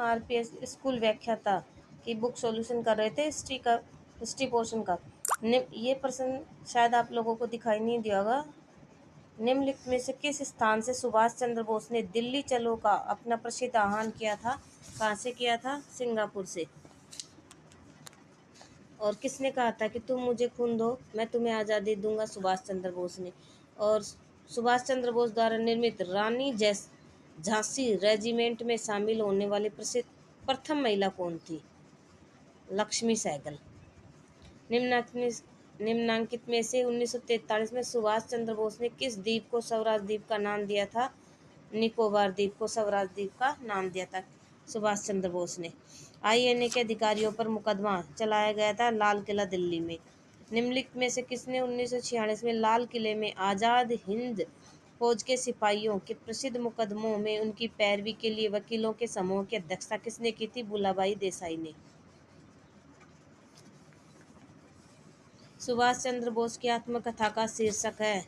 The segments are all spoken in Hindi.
आरपीएस स्कूल व्याख्याता की बुक सॉल्यूशन कर रहे थे हिस्ट्री पोर्शन का। ये प्रश्न शायद आप लोगों को दिखाई नहीं दिया होगा। निम्नलिखित में से किस स्थान से सुभाष चंद्र बोस ने दिल्ली चलो का अपना प्रसिद्ध आह्वान किया था? कहाँ से किया था? सिंगापुर से। और किसने कहा था कि तुम मुझे खून दो मैं तुम्हें आज़ादी दूंगा? सुभाष चंद्र बोस ने। और सुभाष चंद्र बोस द्वारा निर्मित रानी झांसी रेजिमेंट में शामिल होने वाली प्रसिद्ध प्रथम महिला कौन थी? लक्ष्मी सहगल। निम्नांकित में से 1943 में सुभाष चंद्र बोस ने किस द्वीप को स्वराज द्वीप का नाम दिया था? निकोबार द्वीप को स्वराज द्वीप का नाम दिया था सुभाष चंद्र बोस ने। आईएनए के अधिकारियों पर मुकदमा चलाया गया था लाल किला दिल्ली में। निम्नलिखित में से किसने 1946 में लाल किले में आज़ाद हिंद फौज के सिपाहियों के प्रसिद्ध मुकदमों में उनकी पैरवी के लिए वकीलों के समूह की अध्यक्षता किसने की थी? भूलाबाई देसाई ने। सुभाष चंद्र बोस की आत्मकथा का शीर्षक है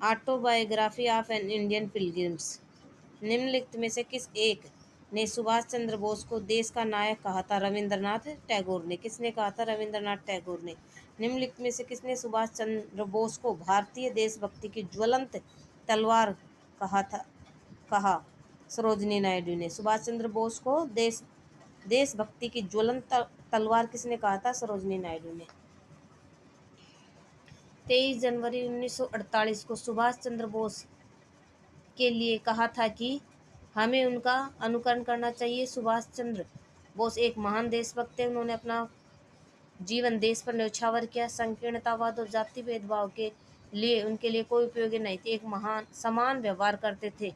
autobiography of an Indian pilgrims. निम्नलिखित में से किस एक ने सुभाष चंद्र बोस को देश का नायक कहा था? रविंद्रनाथ टैगोर ने। किसने कहा था? रविंद्रनाथ टैगोर ने। निम्नलिखित में से किसने सुभाष चंद्र बोस को भारतीय देशभक्ति की ज्वलंत तलवार कहा? सरोजिनी नायडू ने। सुभाष चंद्र बोस को देशभक्ति की ज्वलंत तलवार किसने कहा था? सरोजिनी नायडू ने। 23 जनवरी 1948 को सुभाष चंद्र बोस के लिए कहा था कि हमें उनका अनुकरण करना चाहिए। सुभाष चंद्र बोस एक महान देशभक्त थे। उन्होंने अपना जीवन देश पर न्यौछावर किया। संकीर्णतावाद और जाति भेदभाव के लिए उनके लिए कोई उपयोगी नहीं थे। एक महान समान व्यवहार करते थे।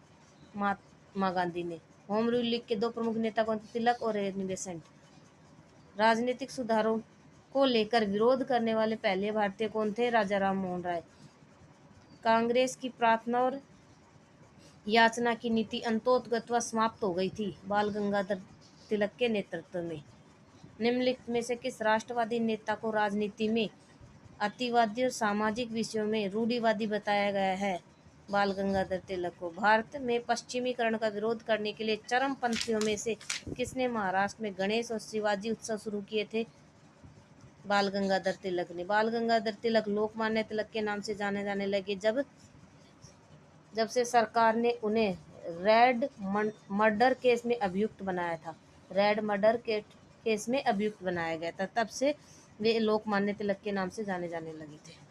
महात्मा गांधी ने। होम रूल लीग के दो प्रमुख नेता कौन थे? तिलक और एनी बेसेंट। राजनीतिक सुधारों को लेकर विरोध करने वाले पहले भारतीय कौन थे? राजा राम मोहन राय। कांग्रेस की प्रार्थना और याचना की नीति अंततोगत्वा समाप्त हो गई थी बाल गंगाधर तिलक के नेतृत्व में। निम्नलिखित में से किस राष्ट्रवादी नेता को राजनीति में अतिवादी और सामाजिक विषयों में रूढ़िवादी बताया गया है? बाल गंगाधर तिलक को। भारत में पश्चिमीकरण का विरोध करने के लिए चरमपंथियों में से किसने महाराष्ट्र में गणेश और शिवाजी उत्सव शुरू किए थे? बाल गंगाधर तिलक ने। बाल गंगाधर तिलक लोकमान्य तिलक के नाम से जाने जाने लगे जब से सरकार ने उन्हें रेड मर्डर केस में अभियुक्त बनाया था। रेड मर्डर केस में अभियुक्त बनाया गया था, तब से वे लोकमान्य तिलक के नाम से जाने जाने लगे थे।